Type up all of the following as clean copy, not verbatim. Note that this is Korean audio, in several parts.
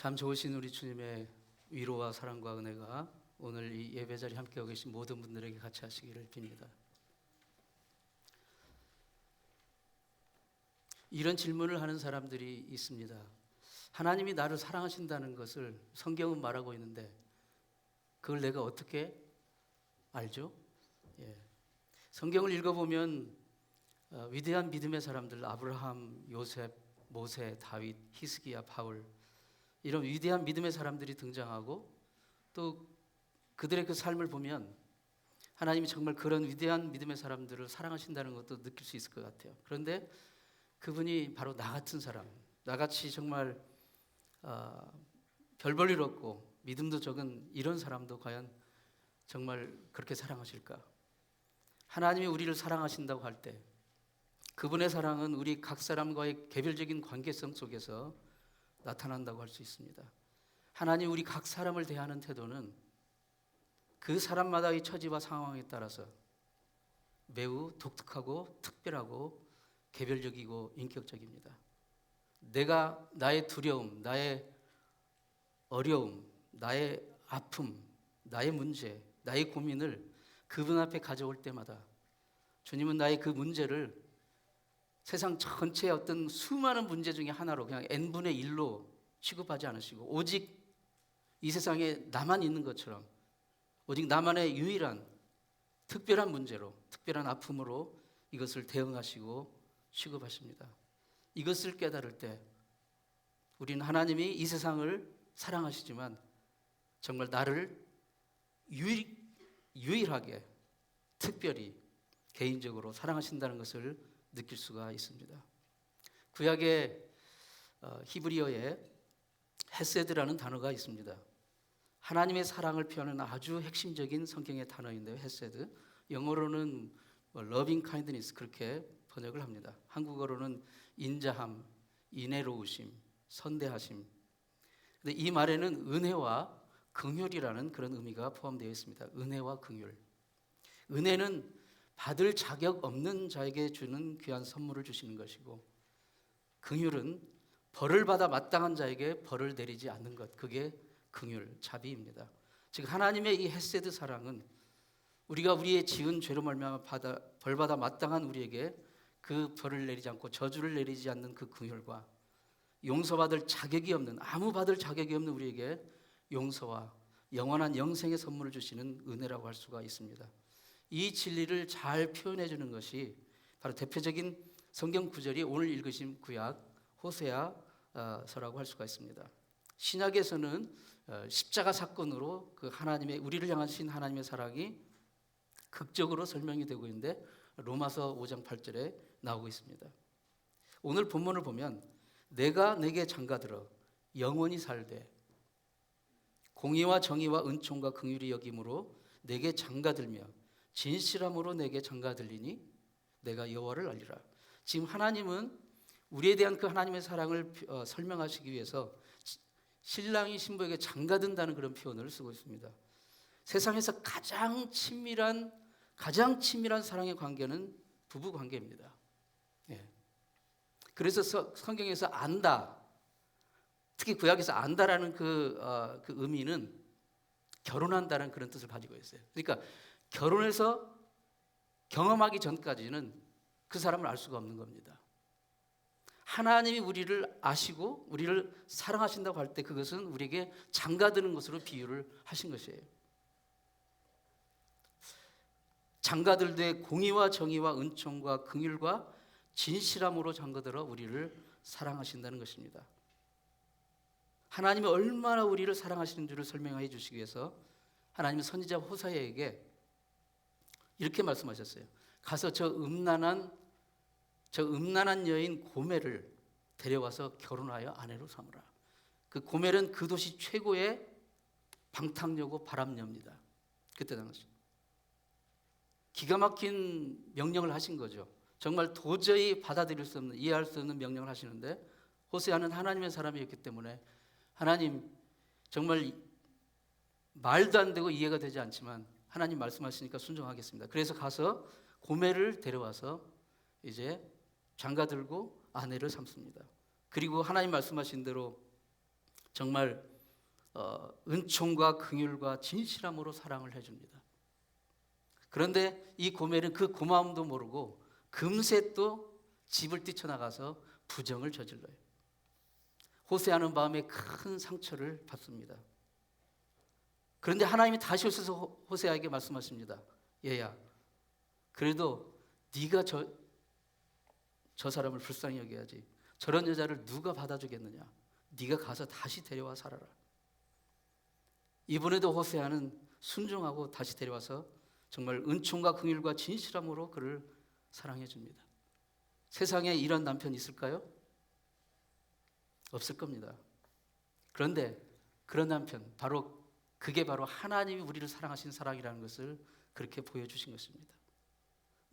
참 좋으신 우리 주님의 위로와 사랑과 은혜가 오늘 이 예배 자리에 함께하고 계신 모든 분들에게 같이 하시기를 빕니다. 이런 질문을 하는 사람들이 있습니다. 하나님이 나를 사랑하신다는 것을 성경은 말하고 있는데 그걸 내가 어떻게 알죠? 성경을 읽어보면 위대한 믿음의 사람들, 아브라함, 요셉, 모세, 다윗, 히스기야, 바울, 이런 위대한 믿음의 사람들이 등장하고 또 그들의 그 삶을 보면 하나님이 정말 그런 위대한 믿음의 사람들을 사랑하신다는 것도 느낄 수 있을 것 같아요. 그런데 그분이 바로 나 같은 사람, 나같이 정말 별 볼 일 없고 믿음도 적은 이런 사람도 과연 정말 그렇게 사랑하실까? 하나님이 우리를 사랑하신다고 할 때 그분의 사랑은 우리 각 사람과의 개별적인 관계성 속에서 나타난다고 할 수 있습니다. 하나님 우리 각 사람을 대하는 태도는 그 사람마다의 처지와 상황에 따라서 매우 독특하고 특별하고 개별적이고 인격적입니다. 내가 나의 두려움, 나의 어려움, 나의 아픔, 나의 문제, 나의 고민을 그분 앞에 가져올 때마다 주님은 나의 그 문제를 세상 전체의 어떤 수많은 문제 중에 하나로 그냥 n분의 1로 취급하지 않으시고 오직 이 세상에 나만 있는 것처럼 오직 나만의 유일한 특별한 문제로, 특별한 아픔으로 이것을 대응하시고 취급하십니다. 이것을 깨달을 때 우리는 하나님이 이 세상을 사랑하시지만 정말 나를 유일하게 특별히 개인적으로 사랑하신다는 것을 느낄 수가 있습니다. 구약의 히브리어에 헤세드라는 단어가 있습니다. 하나님의 사랑을 표현하는 아주 핵심적인 성경의 단어인데요. 헤세드. 영어로는 loving kindness 그렇게 번역을 합니다. 한국어로는 인자함, 인애로우심, 선대하심. 근데 이 말에는 은혜와 긍휼이라는 그런 의미가 포함되어 있습니다. 은혜와 긍휼. 은혜는 받을 자격 없는 자에게 주는 귀한 선물을 주시는 것이고 긍휼은 벌을 받아 마땅한 자에게 벌을 내리지 않는 것, 그게 긍휼, 자비입니다. 즉 하나님의 이 헤세드 사랑은 우리가 우리의 지은 죄로 말미암아 벌받아 마땅한 우리에게 그 벌을 내리지 않고 저주를 내리지 않는 그 긍휼과 용서받을 자격이 없는, 아무 받을 자격이 없는 우리에게 용서와 영원한 영생의 선물을 주시는 은혜라고 할 수가 있습니다. 이 진리를 잘 표현해 주는 것이 바로 대표적인 성경 구절이 오늘 읽으신 구약 호세아서라고 할 수가 있습니다. 신약에서는 십자가 사건으로 그 하나님의 우리를 향하신 하나님의 사랑이 극적으로 설명이 되고 있는데 로마서 5장 8절에 나오고 있습니다. 오늘 본문을 보면 내가 내게 장가들어 영원히 살되 공의와 정의와 은총과 긍휼이 여김으로 내게 장가들며 진실함으로 내게 장가들리니 내가 여호와를 알리라. 지금 하나님은 우리에 대한 그 하나님의 사랑을 설명하시기 위해서 신랑이 신부에게 장가든다는 그런 표현을 쓰고 있습니다. 세상에서 가장 친밀한 사랑의 관계는 부부 관계입니다. 그래서 성경에서 안다, 특히 구약에서 안다라는 그 의미는 결혼한다는 그런 뜻을 가지고 있어요. 그러니까 결혼해서 경험하기 전까지는 그 사람을 알 수가 없는 겁니다. 하나님이 우리를 아시고 우리를 사랑하신다고 할 때 그것은 우리에게 장가드는 것으로 비유를 하신 것이에요. 장가들되 공의와 정의와 은총과 긍휼과 진실함으로 장가들어 우리를 사랑하신다는 것입니다. 하나님이 얼마나 우리를 사랑하시는 줄을 설명해 주시기 위해서 하나님은 선지자 호세아에게 이렇게 말씀하셨어요. 가서 저 음란한 여인 고멜을 데려와서 결혼하여 아내로 삼으라. 그 고멜은 그 도시 최고의 방탕녀고 바람녀입니다. 그때 당시 기가 막힌 명령을 하신 거죠. 정말 도저히 받아들일 수 없는, 이해할 수 없는 명령을 하시는데 호세아는 하나님의 사람이었기 때문에 하나님 정말 말도 안 되고 이해가 되지 않지만 하나님 말씀하시니까 순종하겠습니다. 그래서 가서 고멜을 데려와서 이제 장가들고 아내를 삼습니다. 그리고 하나님 말씀하신 대로 정말 은총과 긍휼과 진실함으로 사랑을 해줍니다. 그런데 이 고멜은 그 고마움도 모르고 금세 또 집을 뛰쳐나가서 부정을 저질러요. 호세아는 마음에 큰 상처를 받습니다. 그런데 하나님이 다시 오셔서 호세아에게 말씀하십니다. 얘야, 그래도 네가 저 사람을 불쌍히 여겨야지. 저런 여자를 누가 받아주겠느냐. 네가 가서 다시 데려와 살아라. 이번에도 호세아는 순종하고 다시 데려와서 정말 은총과 긍휼과 진실함으로 그를 사랑해 줍니다. 세상에 이런 남편이 있을까요? 없을 겁니다. 그런데 그런 남편, 그게 바로 하나님이 우리를 사랑하신 사랑이라는 것을 그렇게 보여주신 것입니다.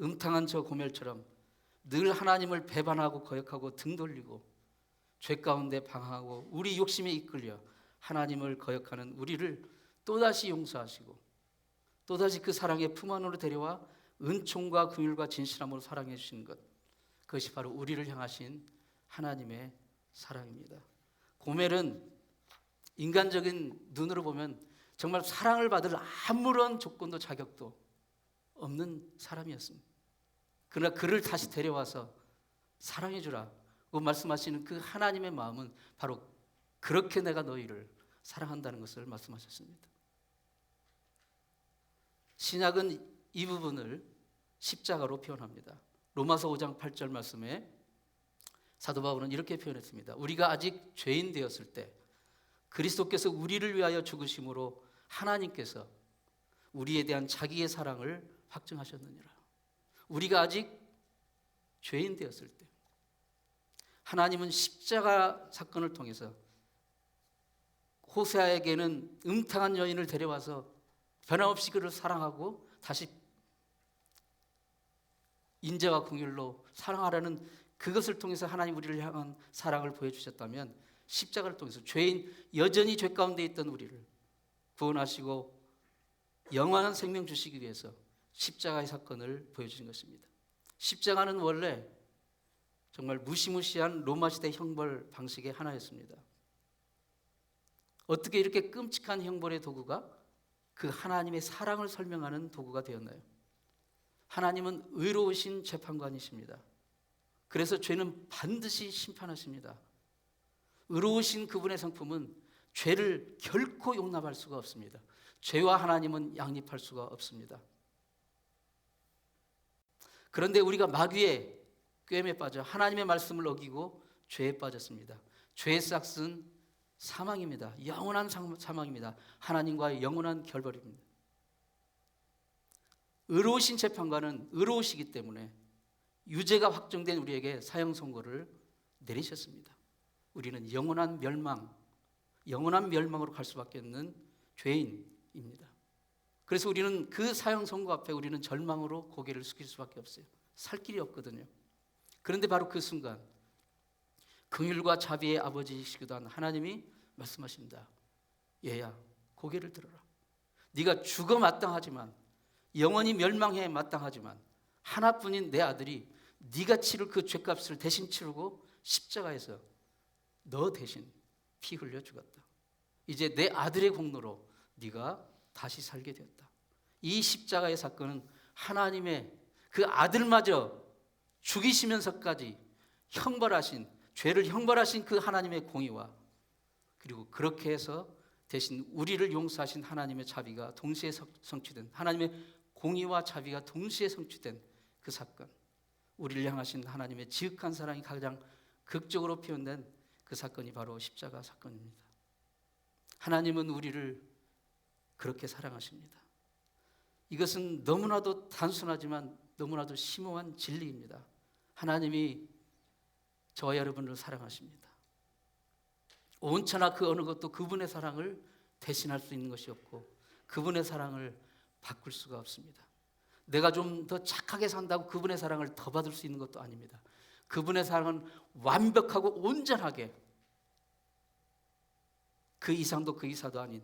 음탕한 저 고멜처럼 늘 하나님을 배반하고 거역하고 등 돌리고 죄 가운데 방황하고 우리 욕심에 이끌려 하나님을 거역하는 우리를 또다시 용서하시고 또다시 그 사랑의 품 안으로 데려와 은총과 긍휼과 진실함으로 사랑해 주시는 것, 그것이 바로 우리를 향하신 하나님의 사랑입니다. 고멜은 인간적인 눈으로 보면 정말 사랑을 받을 아무런 조건도 자격도 없는 사람이었습니다. 그러나 그를 다시 데려와서 사랑해 주라고 말씀하시는 그 하나님의 마음은 바로 그렇게 내가 너희를 사랑한다는 것을 말씀하셨습니다. 신약은 이 부분을 십자가로 표현합니다. 로마서 5장 8절 말씀에 사도 바울은 이렇게 표현했습니다. 우리가 아직 죄인 되었을 때 그리스도께서 우리를 위하여 죽으심으로 하나님께서 우리에 대한 자기의 사랑을 확증하셨느니라. 우리가 아직 죄인 되었을 때 하나님은 십자가 사건을 통해서 호세아에게는 음탕한 여인을 데려와서 변함없이 그를 사랑하고 다시 인자와 긍휼로 사랑하라는 그것을 통해서 하나님 우리를 향한 사랑을 보여주셨다면, 십자가를 통해서 여전히 죄 가운데 있던 우리를 구원하시고 영원한 생명 주시기 위해서 십자가의 사건을 보여주신 것입니다. 십자가는 원래 정말 무시무시한 로마 시대 형벌 방식의 하나였습니다. 어떻게 이렇게 끔찍한 형벌의 도구가 그 하나님의 사랑을 설명하는 도구가 되었나요? 하나님은 의로우신 재판관이십니다. 그래서 죄는 반드시 심판하십니다. 의로우신 그분의 성품은 죄를 결코 용납할 수가 없습니다. 죄와 하나님은 양립할 수가 없습니다. 그런데 우리가 마귀의 꾀임에 빠져 하나님의 말씀을 어기고 죄에 빠졌습니다. 죄의 싹은 사망입니다. 영원한 사망입니다. 하나님과의 영원한 결별입니다. 의로우신 재판관은 의로우시기 때문에 유죄가 확정된 우리에게 사형 선고를 내리셨습니다. 우리는 영원한 멸망으로 갈 수밖에 없는 죄인입니다. 그래서 우리는 그 사형 선고 앞에 우리는 절망으로 고개를 숙일 수밖에 없어요. 살 길이 없거든요. 그런데 바로 그 순간 긍휼과 자비의 아버지이시기도 한 하나님이 말씀하십니다. 얘야, 고개를 들어라. 네가 죽어 마땅하지만, 영원히 멸망해 마땅하지만 하나뿐인 내 아들이 네가 치를 그 죄값을 대신 치르고 십자가에서 너 대신 피 흘려 죽었다. 이제 내 아들의 공로로 네가 다시 살게 되었다. 이 십자가의 사건은 하나님의 그 아들마저 죽이시면서까지 죄를 형벌하신 그 하나님의 공의와, 그리고 그렇게 해서 대신 우리를 용서하신 하나님의 자비가 동시에 성취된, 하나님의 공의와 자비가 동시에 성취된 그 사건, 우리를 향하신 하나님의 지극한 사랑이 가장 극적으로 표현된 그 사건이 바로 십자가 사건입니다. 하나님은 우리를 그렇게 사랑하십니다. 이것은 너무나도 단순하지만 너무나도 심오한 진리입니다. 하나님이 저와 여러분을 사랑하십니다. 온천하 그 어느 것도 그분의 사랑을 대신할 수 있는 것이 없고 그분의 사랑을 바꿀 수가 없습니다. 내가 좀 더 착하게 산다고 그분의 사랑을 더 받을 수 있는 것도 아닙니다. 그분의 사랑은 완벽하고 온전하게, 그 이상도 그 이하도 아닌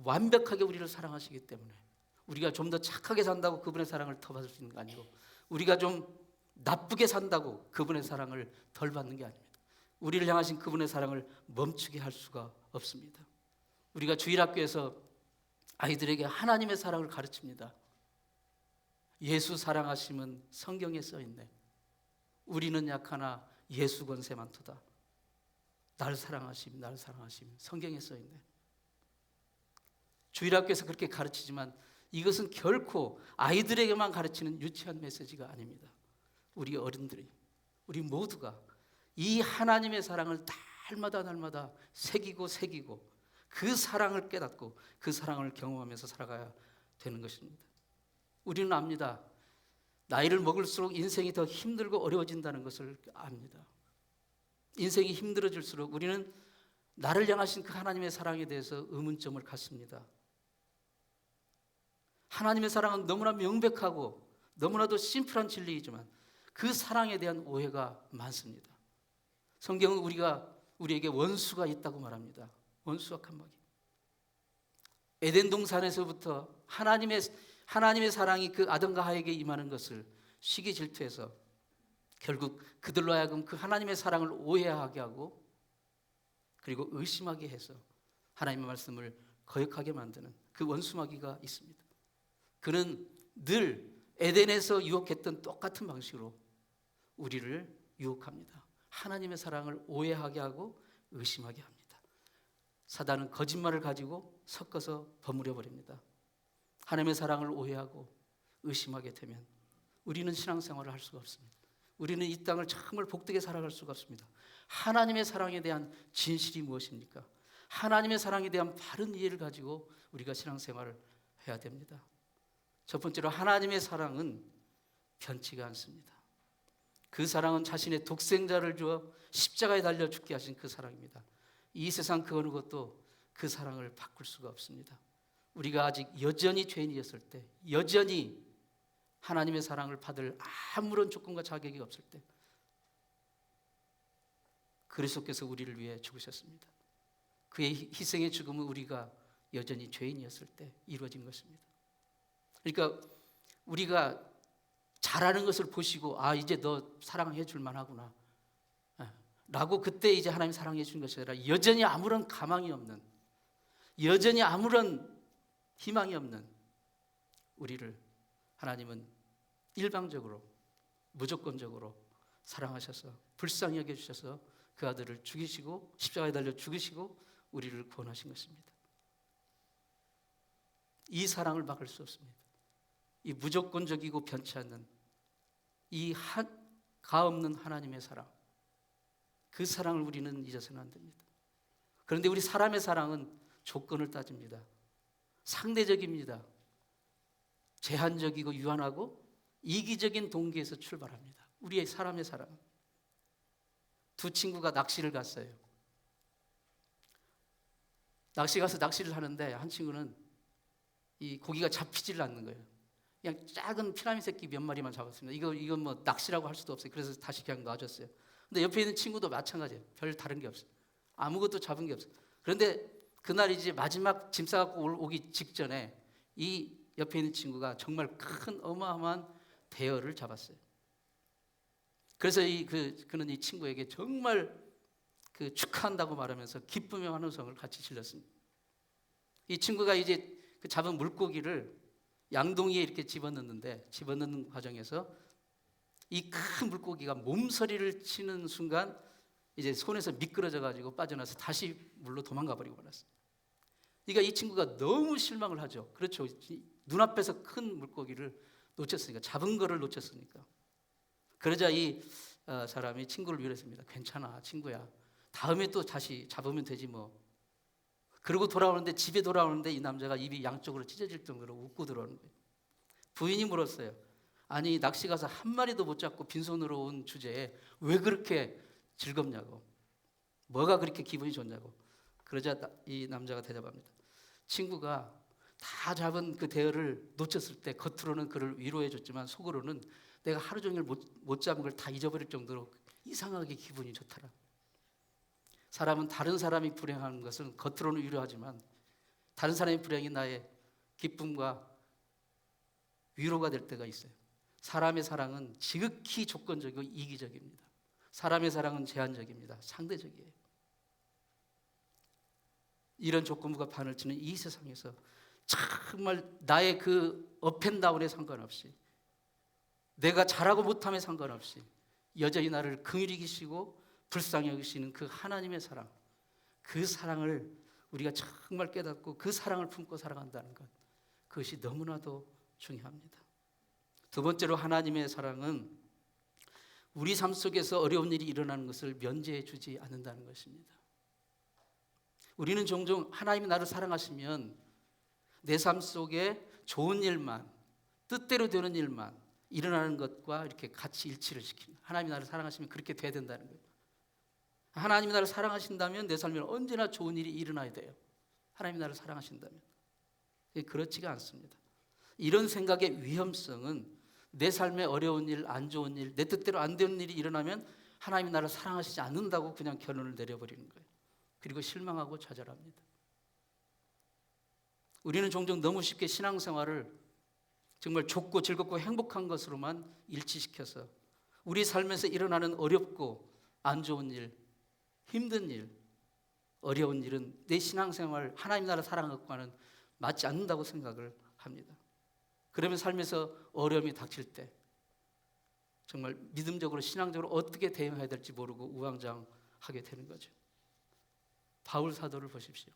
완벽하게 우리를 사랑하시기 때문에 우리가 좀 더 착하게 산다고 그분의 사랑을 더 받을 수 있는 게 아니고, 우리가 좀 나쁘게 산다고 그분의 사랑을 덜 받는 게 아닙니다. 우리를 향하신 그분의 사랑을 멈추게 할 수가 없습니다. 우리가 주일학교에서 아이들에게 하나님의 사랑을 가르칩니다. 예수 사랑하심은 성경에 써있네. 우리는 약하나 예수 권세 많도다. 날 사랑하심, 날 사랑하심, 성경에 써있네. 주일학교에서 그렇게 가르치지만 이것은 결코 아이들에게만 가르치는 유치한 메시지가 아닙니다. 우리 어른들이, 우리 모두가 이 하나님의 사랑을 날마다 새기고 그 사랑을 깨닫고 그 사랑을 경험하면서 살아가야 되는 것입니다. 우리는 압니다. 나이를 먹을수록 인생이 더 힘들고 어려워진다는 것을 압니다. 인생이 힘들어질수록 우리는 나를 향하신 그 하나님의 사랑에 대해서 의문점을 갖습니다. 하나님의 사랑은 너무나 명백하고 너무나도 심플한 진리이지만 그 사랑에 대한 오해가 많습니다. 성경은 우리에게 원수가 있다고 말합니다. 원수와 칸막이. 에덴 동산에서부터 하나님의 사랑이 그 아담과 하에게 임하는 것을 시기 질투해서 결국 그들로 하여금 그 하나님의 사랑을 오해하게 하고 그리고 의심하게 해서 하나님의 말씀을 거역하게 만드는 그 원수마귀가 있습니다. 그는 늘 에덴에서 유혹했던 똑같은 방식으로 우리를 유혹합니다. 하나님의 사랑을 오해하게 하고 의심하게 합니다. 사단은 거짓말을 가지고 섞어서 버무려 버립니다. 하나님의 사랑을 오해하고 의심하게 되면 우리는 신앙생활을 할 수가 없습니다. 우리는 이 땅을 정말 복되게 살아갈 수가 없습니다. 하나님의 사랑에 대한 진실이 무엇입니까? 하나님의 사랑에 대한 바른 이해를 가지고 우리가 신앙생활을 해야 됩니다. 첫 번째로 하나님의 사랑은 변치가 않습니다. 그 사랑은 자신의 독생자를 주어 십자가에 달려 죽게 하신 그 사랑입니다. 이 세상 그 어느 것도 그 사랑을 바꿀 수가 없습니다. 우리가 아직 여전히 죄인이었을 때, 여전히 하나님의 사랑을 받을 아무런 조건과 자격이 없을 때 그리스도께서 우리를 위해 죽으셨습니다. 그의 희생의 죽음은 우리가 여전히 죄인이었을 때 이루어진 것입니다. 그러니까 우리가 잘하는 것을 보시고 이제 너 사랑해 줄 만하구나 라고 그때 이제 하나님 사랑해 주는 것이 아니라 여전히 아무런 가망이 없는, 여전히 아무런 희망이 없는 우리를 하나님은 일방적으로 무조건적으로 사랑하셔서 불쌍히 여겨주셔서 그 아들을 죽이시고 십자가에 달려 죽이시고 우리를 구원하신 것입니다. 이 사랑을 막을 수 없습니다. 이 무조건적이고 변치 않는 이 가없는 하나님의 사랑, 그 사랑을 우리는 잊어서는 안 됩니다. 그런데 우리 사람의 사랑은 조건을 따집니다. 상대적입니다. 제한적이고 유한하고 이기적인 동기에서 출발합니다. 우리의 사람의 사랑은. 두 친구가 낚시를 갔어요. 낚시 가서 낚시를 하는데 한 친구는 이 고기가 잡히질 않는 거예요. 그냥 작은 피라미 새끼 몇 마리만 잡았습니다. 이건 뭐 낚시라고 할 수도 없어요. 그래서 다시 그냥 놔줬어요. 근데 옆에 있는 친구도 마찬가지예요. 별 다른 게 없어요. 아무것도 잡은 게 없어요. 그런데 그날 이제 마지막 짐 싸갖고 오기 직전에 이 옆에 있는 친구가 정말 큰 어마어마한 대어를 잡았어요. 그래서 그는 이 친구에게 정말 축하한다고 말하면서 기쁨의 환호성을 같이 질렀습니다. 이 친구가 이제 그 잡은 물고기를 양동이에 이렇게 집어넣는 과정에서 이 큰 물고기가 몸서리를 치는 순간 이제 손에서 미끄러져 가지고 빠져나서 다시 물로 도망가 버리고 말았어요. 그러니까 이 친구가 너무 실망을 하죠. 그렇죠. 눈앞에서 큰 물고기를 놓쳤으니까, 잡은 거를 놓쳤으니까. 그러자 이 사람이 친구를 위로했습니다. 괜찮아, 친구야. 다음에 또 다시 잡으면 되지 뭐. 그러고 집에 돌아오는데 이 남자가 입이 양쪽으로 찢어질 정도로 웃고 들어오는 거예요. 부인이 물었어요. 아니, 낚시 가서 한 마리도 못 잡고 빈손으로 온 주제에 왜 그렇게 즐겁냐고. 뭐가 그렇게 기분이 좋냐고. 그러자 이 남자가 대답합니다. 친구가 다 잡은 그 대어를 놓쳤을 때 겉으로는 그를 위로해 줬지만 속으로는 내가 하루 종일 못 잡은 걸 다 잊어버릴 정도로 이상하게 기분이 좋더라. 사람은 다른 사람이 불행한 것은 겉으로는 위로하지만 다른 사람의 불행이 나의 기쁨과 위로가 될 때가 있어요. 사람의 사랑은 지극히 조건적이고 이기적입니다. 사람의 사랑은 제한적입니다. 상대적이에요. 이런 조건부가 판을 치는 이 세상에서 정말 나의 그 업앤다운에 상관없이, 내가 잘하고 못함에 상관없이 여전히 나를 긍휼히 여기시고 불쌍히 여기시는 그 하나님의 사랑, 그 사랑을 우리가 정말 깨닫고 그 사랑을 품고 살아간다는 것, 그것이 너무나도 중요합니다. 두 번째로, 하나님의 사랑은 우리 삶 속에서 어려운 일이 일어나는 것을 면제해 주지 않는다는 것입니다. 우리는 종종 하나님이 나를 사랑하시면 내 삶 속에 좋은 일만, 뜻대로 되는 일만 일어나는 것과 이렇게 같이 일치를 시키는, 하나님이 나를 사랑하시면 그렇게 돼야 된다는 거예요. 하나님이 나를 사랑하신다면 내 삶에 언제나 좋은 일이 일어나야 돼요. 하나님이 나를 사랑하신다면. 그렇지가 않습니다. 이런 생각의 위험성은 내 삶에 어려운 일, 안 좋은 일, 내 뜻대로 안 되는 일이 일어나면 하나님이 나를 사랑하시지 않는다고 그냥 결론을 내려버리는 거예요. 그리고 실망하고 좌절합니다. 우리는 종종 너무 쉽게 신앙생활을 정말 좋고 즐겁고 행복한 것으로만 일치시켜서 우리 삶에서 일어나는 어렵고 안 좋은 일, 힘든 일, 어려운 일은 내 신앙생활, 하나님 나라 사랑하는 것과는 맞지 않는다고 생각을 합니다. 그러면 삶에서 어려움이 닥칠 때 정말 믿음적으로, 신앙적으로 어떻게 대응해야 될지 모르고 우왕좌왕하게 되는 거죠. 바울 사도를 보십시오.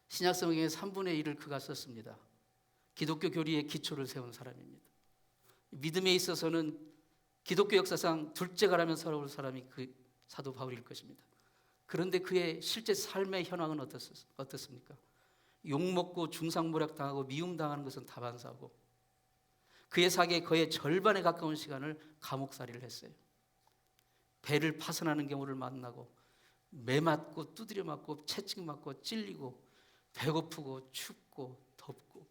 신약 성경의 3분의 1을 그가 썼습니다. 기독교 교리의 기초를 세운 사람입니다. 믿음에 있어서는 기독교 역사상 둘째가라면 서러울 사람이 그 사도 바울일 것입니다. 그런데 그의 실제 삶의 현황은 어떻습니까? 욕먹고 중상모략당하고 미움당하는 것은 다반사고, 그의 사기의 거의 절반에 가까운 시간을 감옥살이를 했어요. 배를 파손하는 경우를 만나고 매맞고 두드려 맞고 채찍 맞고 찔리고 배고프고 춥고 덥고,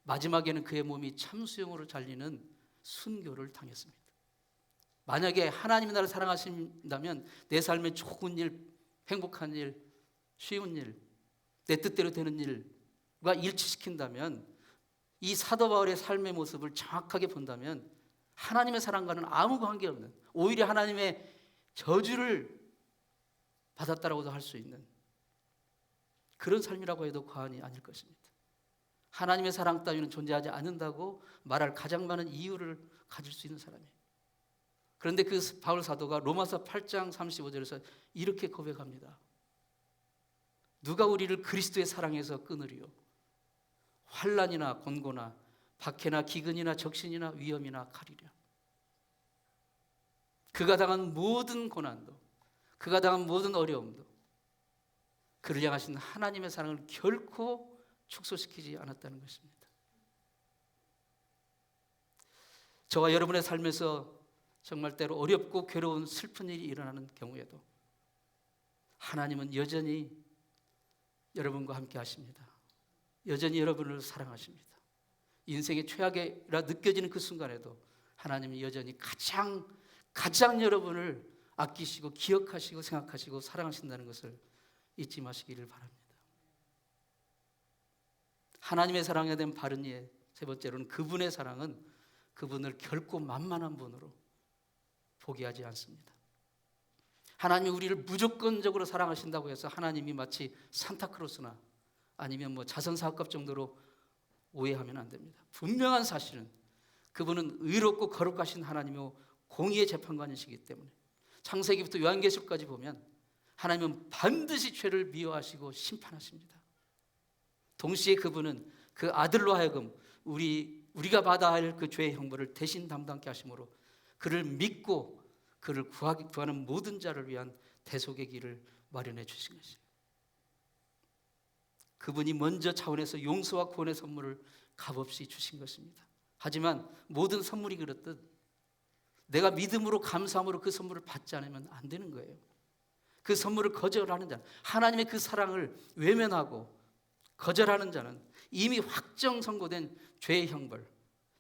마지막에는 그의 몸이 참수용으로 잘리는 순교를 당했습니다. 만약에 하나님이 나를 사랑하신다면 내 삶에 좋은 일, 행복한 일, 쉬운 일, 내 뜻대로 되는 일과 일치시킨다면, 이 사도 바울의 삶의 모습을 정확하게 본다면 하나님의 사랑과는 아무 관계없는, 오히려 하나님의 저주를 받았다라고도 할 수 있는 그런 삶이라고 해도 과언이 아닐 것입니다. 하나님의 사랑 따위는 존재하지 않는다고 말할 가장 많은 이유를 가질 수 있는 사람이에요. 그런데 그 바울 사도가 로마서 8장 35절에서 이렇게 고백합니다. 누가 우리를 그리스도의 사랑에서 끊으리요? 환난이나 곤고나 박해나 기근이나 적신이나 위험이나 칼이랴. 그가 당한 모든 고난도, 그가 당한 모든 어려움도 그를 향하신 하나님의 사랑을 결코 축소시키지 않았다는 것입니다. 저와 여러분의 삶에서 정말 때로 어렵고 괴로운 슬픈 일이 일어나는 경우에도 하나님은 여전히 여러분과 함께 하십니다. 여전히 여러분을 사랑하십니다. 인생의 최악이라 느껴지는 그 순간에도 하나님은 여전히 가장 여러분을 아끼시고 기억하시고 생각하시고 사랑하신다는 것을 잊지 마시기를 바랍니다. 하나님의 사랑에 대한 바른 이해, 세 번째로는 그분의 사랑은 그분을 결코 만만한 분으로 포기하지 않습니다. 하나님이 우리를 무조건적으로 사랑하신다고 해서 하나님이 마치 산타크로스나 아니면 자선사학급 정도로 오해하면 안 됩니다. 분명한 사실은 그분은 의롭고 거룩하신 하나님이고 공의의 재판관이시기 때문에 창세기부터 요한계시록까지 보면 하나님은 반드시 죄를 미워하시고 심판하십니다. 동시에 그분은 그 아들로 하여금 우리가 받아야 할 그 죄의 형벌을 대신 담당케 하심으로 그를 믿고 그를 구하는 모든 자를 위한 대속의 길을 마련해 주신 것이에요. 그분이 먼저 차원에서 용서와 구원의 선물을 값없이 주신 것입니다. 하지만 모든 선물이 그렇듯 내가 믿음으로 감사함으로 그 선물을 받지 않으면 안 되는 거예요. 그 선물을 거절하는 자는, 하나님의 그 사랑을 외면하고 거절하는 자는 이미 확정 선고된 죄의 형벌,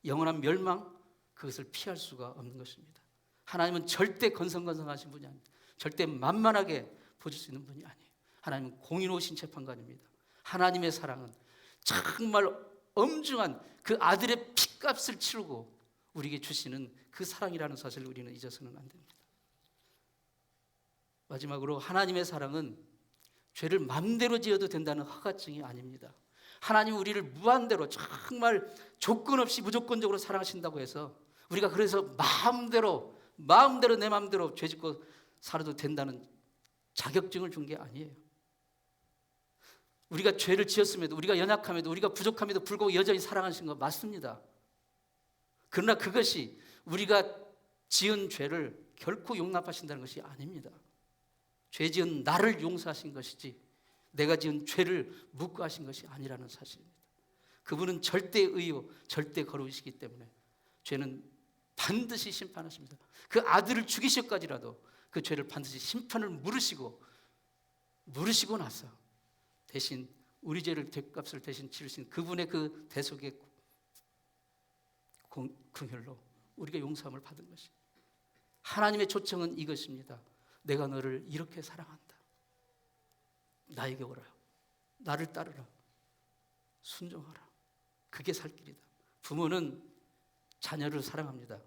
영원한 멸망, 그것을 피할 수가 없는 것입니다. 하나님은 절대 건성건성하신 분이 아닙니다. 절대 만만하게 보실 수 있는 분이 아니에요. 하나님은 공의로우신 재판관입니다. 하나님의 사랑은 정말 엄중한 그 아들의 피값을 치르고 우리에게 주시는 그 사랑이라는 사실을 우리는 잊어서는 안 됩니다. 마지막으로 하나님의 사랑은 죄를 마음대로 지어도 된다는 허가증이 아닙니다. 하나님 우리를 무한대로 정말 조건 없이 무조건적으로 사랑하신다고 해서 우리가 그래서 마음대로 내 마음대로 죄 짓고 살아도 된다는 자격증을 준 게 아니에요. 우리가 죄를 지었음에도, 우리가 연약함에도, 우리가 부족함에도 불구하고 여전히 사랑하신 거 맞습니다. 그러나 그것이 우리가 지은 죄를 결코 용납하신다는 것이 아닙니다. 죄 지은 나를 용서하신 것이지 내가 지은 죄를 묵과하신 것이 아니라는 사실입니다. 그분은 절대 의요 절대 거룩이시기 때문에 죄는 반드시 심판하십니다. 그 아들을 죽이시기까지라도 그 죄를 반드시 심판을 물으시고 나서 대신 우리 죄를 대값을 대신 치르신 그분의 그 대속의 긍휼로 우리가 용서함을 받은 것이, 하나님의 초청은 이것입니다. 내가 너를 이렇게 사랑한다. 나에게 오라. 나를 따르라. 순종하라. 그게 살 길이다. 부모는 자녀를 사랑합니다.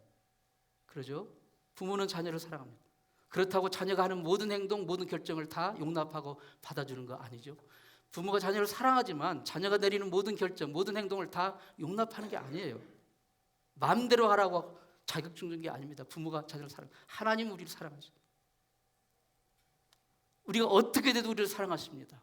그러죠? 부모는 자녀를 사랑합니다. 그렇다고 자녀가 하는 모든 행동, 모든 결정을 다 용납하고 받아주는 거 아니죠. 부모가 자녀를 사랑하지만 자녀가 내리는 모든 결정, 모든 행동을 다 용납하는 게 아니에요. 마음대로 하라고 자격증 준 게 아닙니다. 부모가 자녀를 사랑합니다. 하나님 우리를 사랑하죠. 우리가 어떻게 돼도 우리를 사랑하십니다.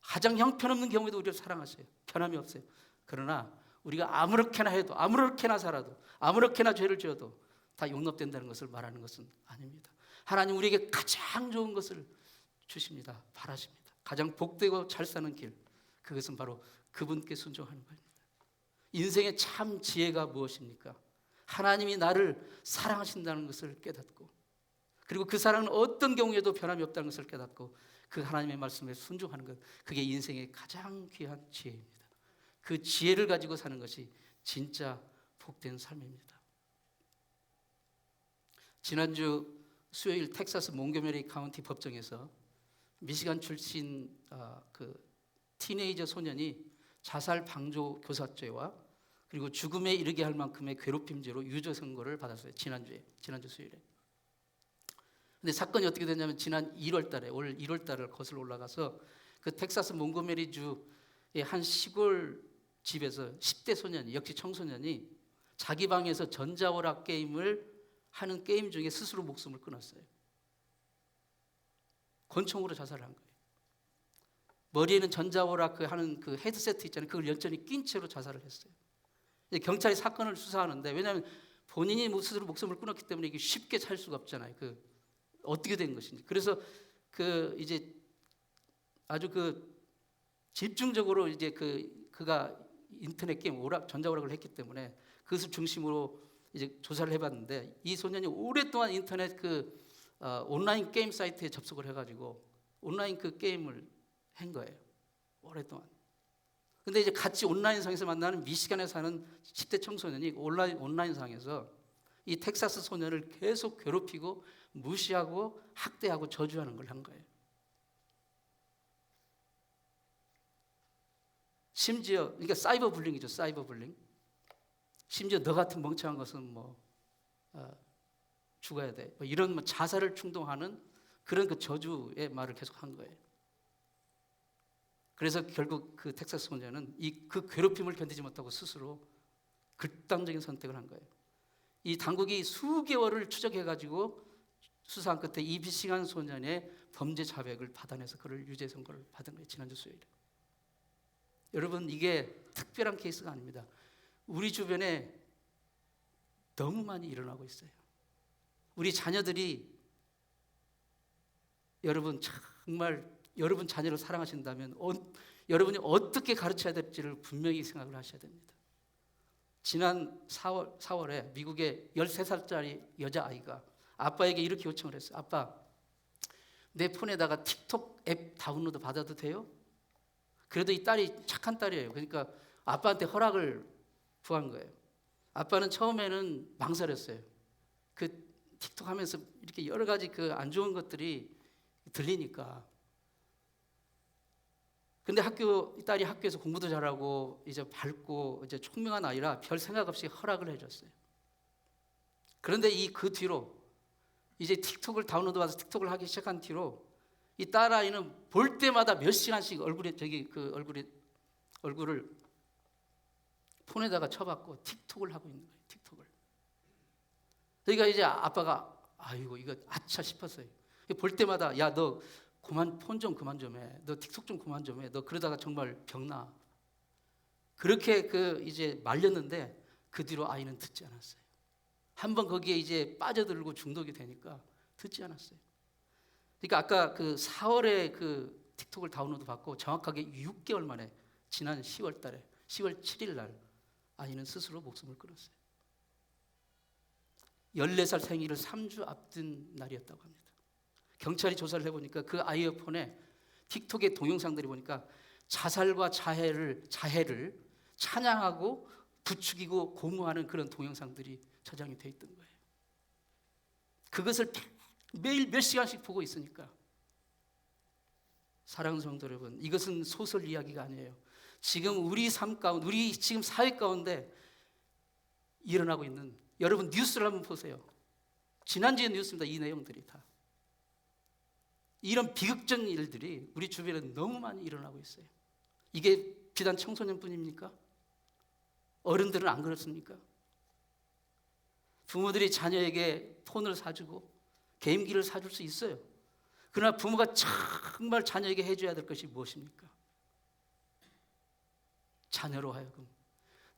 가장 형편없는 경우에도 우리를 사랑하세요. 변함이 없어요. 그러나 우리가 아무렇게나 해도, 아무렇게나 살아도, 아무렇게나 죄를 지어도 다 용납된다는 것을 말하는 것은 아닙니다. 하나님 우리에게 가장 좋은 것을 주십니다. 바라십니다. 가장 복되고 잘 사는 길, 그것은 바로 그분께 순종하는 겁니다. 인생의 참 지혜가 무엇입니까? 하나님이 나를 사랑하신다는 것을 깨닫고, 그리고 그 사랑은 어떤 경우에도 변함이 없다는 것을 깨닫고 그 하나님의 말씀에 순종하는 것, 그게 인생의 가장 귀한 지혜입니다. 그 지혜를 가지고 사는 것이 진짜 복된 삶입니다. 지난주 수요일 텍사스 몽고메리 카운티 법정에서 미시간 출신 그 티네이저 소년이 자살 방조 교사죄와 그리고 죽음에 이르게 할 만큼의 괴롭힘죄로 유죄 선고를 받았어요. 지난주 수요일에. 근데 사건이 어떻게 됐냐면 지난 1월 달에, 올 1월 달을 거슬러 올라가서 그 텍사스 몽고메리 주의 한 시골 집에서 10대 소년이, 역시 청소년이 자기 방에서 전자오락 게임을 하는 게임 중에 스스로 목숨을 끊었어요. 권총으로 자살을 한 거예요. 머리에는 전자오락 하는 그 헤드세트 있잖아요. 그걸 얌전히 낀 채로 자살을 했어요. 경찰이 사건을 수사하는데, 왜냐하면 본인이 스스로 목숨을 끊었기 때문에 이게 쉽게 살 수가 없잖아요. 어떻게 된 것인지. 그래서 이제 아주 집중적으로 이제 그가 인터넷 게임 전자오락을 했기 때문에 그것을 중심으로 이제 조사를 해봤는데, 이 소년이 오랫동안 인터넷 온라인 게임 사이트에 접속을 해가지고 온라인 그 게임을 한 거예요. 오랫동안. 근데 이제 같이 온라인상에서 만나는 미시간에 사는 10대 청소년이 온라인상에서 이 텍사스 소년을 계속 괴롭히고 무시하고 학대하고 저주하는 걸 한 거예요. 심지어, 그러니까 사이버 불링이죠. 사이버 불링. 심지어 너 같은 멍청한 것은 죽어야 돼. 이런 자살을 충동하는 그런 그 저주의 말을 계속 한 거예요. 그래서 결국 그 텍사스 소년은 그 괴롭힘을 견디지 못하고 스스로 극단적인 선택을 한 거예요. 이 당국이 수개월을 추적해가지고 수사한 끝에 이 미시간 소년의 범죄 자백을 받아내서 그를 유죄 선고를 받은 거예요. 지난주 수요일에. 여러분, 이게 특별한 케이스가 아닙니다. 우리 주변에 너무 많이 일어나고 있어요. 우리 자녀들이, 여러분 정말 여러분 자녀를 사랑하신다면 여러분이 어떻게 가르쳐야 될지를 분명히 생각을 하셔야 됩니다. 지난 4월에 미국의 13살짜리 여자아이가 아빠에게 이렇게 요청을 했어요. 아빠, 내 폰에다가 틱톡 앱 다운로드 받아도 돼요? 그래도 이 딸이 착한 딸이에요. 그러니까 아빠한테 허락을 구한 거예요. 아빠는 처음에는 망설였어요. 틱톡 하면서 이렇게 여러 가지 안 좋은 것들이 들리니까. 근데 이 딸이 학교에서 공부도 잘하고 이제 밝고 이제 총명한 아이라 별 생각 없이 허락을 해줬어요. 그런데 그 뒤로 이제 틱톡을 다운로드 받아서 틱톡을 하기 시작한 뒤로 이 딸아이는 볼 때마다 몇 시간씩 얼굴을 폰에다가 쳐박고 틱톡을 하고 있는 거예요. 틱톡을. 그러니까 이제 아빠가 아이고 이거 아차 싶었어요. 볼 때마다 야 너 그만 폰 좀 그만 좀 해. 너 틱톡 좀 그만 좀 해. 너 그러다가 정말 병나. 그렇게 이제 말렸는데 그 뒤로 아이는 듣지 않았어요. 한번 거기에 이제 빠져들고 중독이 되니까 듣지 않았어요. 그러니까 아까 4월에 틱톡을 다운로드 받고 정확하게 6개월 만에 지난 10월 달에 10월 7일 날 아이는 스스로 목숨을 끊었어요. 14살 생일을 3주 앞둔 날이었다고 합니다. 경찰이 조사를 해보니까 그 아이의 폰에 틱톡의 동영상들이 보니까 자살과 자해를 찬양하고 부추기고 고무하는 그런 동영상들이 저장이 돼 있던 거예요. 그것을 매일 몇 시간씩 보고 있으니까. 사랑하는 성도 여러분, 이것은 소설 이야기가 아니에요. 지금 우리 삶 가운데, 우리 지금 사회 가운데 일어나고 있는, 여러분 뉴스를 한번 보세요. 지난주에 뉴스입니다. 이 내용들이 다. 이런 비극적인 일들이 우리 주변에 너무 많이 일어나고 있어요. 이게 비단 청소년뿐입니까? 어른들은 안 그렇습니까? 부모들이 자녀에게 폰을 사주고 게임기를 사줄 수 있어요. 그러나 부모가 정말 자녀에게 해줘야 될 것이 무엇입니까? 자녀로 하여금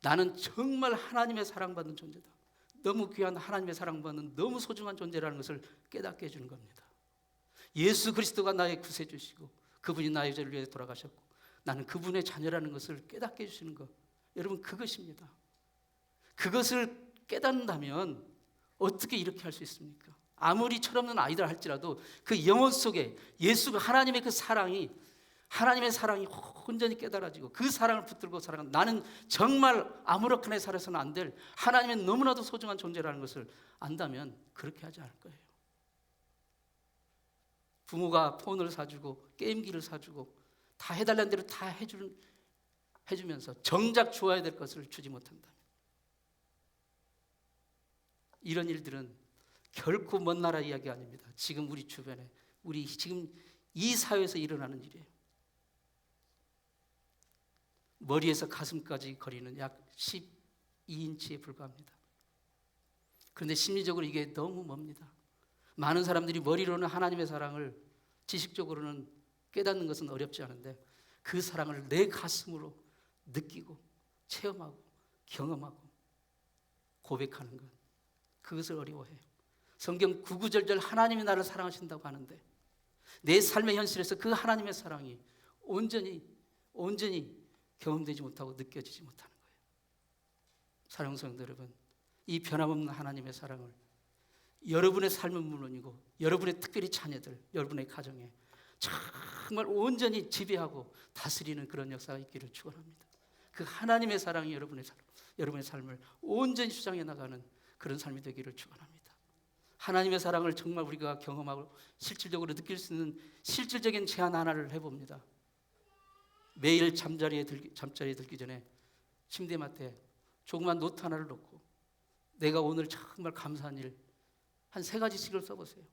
나는 정말 하나님의 사랑받는 존재다. 너무 귀한 하나님의 사랑받는 너무 소중한 존재라는 것을 깨닫게 해주는 겁니다. 예수 그리스도가 나의 구세주시고 그분이 나의 죄를 위해 돌아가셨고 나는 그분의 자녀라는 것을 깨닫게 해주시는 것, 여러분 그것입니다. 그것을 깨닫는다면 어떻게 이렇게 할 수 있습니까? 아무리 철없는 아이들 할지라도 그 영혼 속에 예수가 하나님의 그 사랑이 온전히 깨달아지고 그 사랑을 붙들고 살아가는, 나는 정말 아무렇게나 살아서는 안 될 하나님의 너무나도 소중한 존재라는 것을 안다면 그렇게 하지 않을 거예요. 부모가 폰을 사주고 게임기를 사주고 다 해달라는 대로 다 해주면서 정작 주어야 될 것을 주지 못한다면, 이런 일들은 결코 먼 나라 이야기 아닙니다. 지금 우리 주변에, 우리 지금 이 사회에서 일어나는 일이에요. 머리에서 가슴까지 거리는 약 12인치에 불과합니다. 그런데 심리적으로 이게 너무 멉니다. 많은 사람들이 머리로는 하나님의 사랑을, 지식적으로는 깨닫는 것은 어렵지 않은데 그 사랑을 내 가슴으로 느끼고 체험하고 경험하고 고백하는 것, 그것을 어려워해요. 성경 구구절절 하나님이 나를 사랑하신다고 하는데 내 삶의 현실에서 그 하나님의 사랑이 온전히 경험되지 못하고 느껴지지 못하는 거예요. 사랑하는 성도 여러분, 이 변함없는 하나님의 사랑을 여러분의 삶은 물론이고 여러분의 특별히 자녀들, 여러분의 가정에 정말 온전히 지배하고 다스리는 그런 역사가 있기를 축원합니다. 그 하나님의 사랑이 여러분의 삶을 온전히 주장해 나가는 그런 삶이 되기를 축원합니다. 하나님의 사랑을 정말 우리가 경험하고 실질적으로 느낄 수 있는 실질적인 제안 하나를 해봅니다. 매일 잠자리에 들기 전에 침대맡에 조그만 노트 하나를 놓고 내가 오늘 정말 감사한 일 한 3가지씩을 써보세요.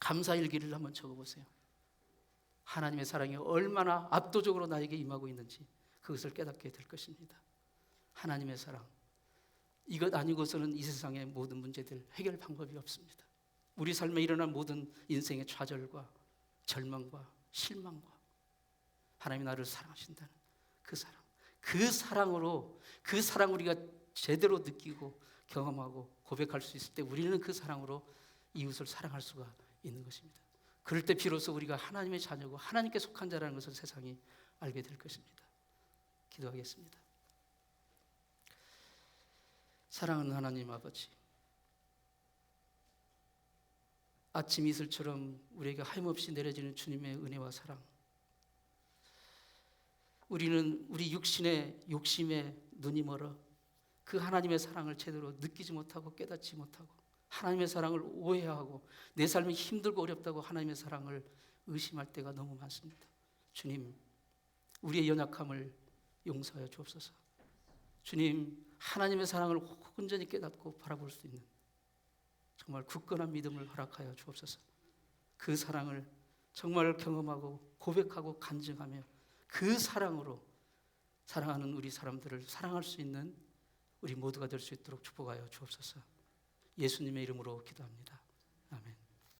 감사일기를 한번 적어보세요. 하나님의 사랑이 얼마나 압도적으로 나에게 임하고 있는지 그것을 깨닫게 될 것입니다. 하나님의 사랑, 이것 아니고서는 이 세상의 모든 문제들 해결 방법이 없습니다. 우리 삶에 일어난 모든 인생의 좌절과 절망과 실망과 하나님이 나를 사랑하신다는 그 사랑으로 그 사랑 우리가 제대로 느끼고 경험하고 고백할 수 있을 때 우리는 그 사랑으로 이웃을 사랑할 수가 있는 것입니다. 그럴 때 비로소 우리가 하나님의 자녀고 하나님께 속한 자라는 것을 세상이 알게 될 것입니다. 기도하겠습니다. 사랑하는 하나님 아버지, 아침 이슬처럼 우리에게 하염없이 내려지는 주님의 은혜와 사랑, 우리는 우리 육신의 욕심에 눈이 멀어 그 하나님의 사랑을 제대로 느끼지 못하고 깨닫지 못하고 하나님의 사랑을 오해하고 내 삶이 힘들고 어렵다고 하나님의 사랑을 의심할 때가 너무 많습니다. 주님, 우리의 연약함을 용서하여 주옵소서. 주님, 하나님의 사랑을 온전히 깨닫고 바라볼 수 있는 정말 굳건한 믿음을 허락하여 주옵소서. 그 사랑을 정말 경험하고 고백하고 간증하며 그 사랑으로 사랑하는 우리 사람들을 사랑할 수 있는 우리 모두가 될 수 있도록 축복하여 주옵소서. 예수님의 이름으로 기도합니다. 아멘.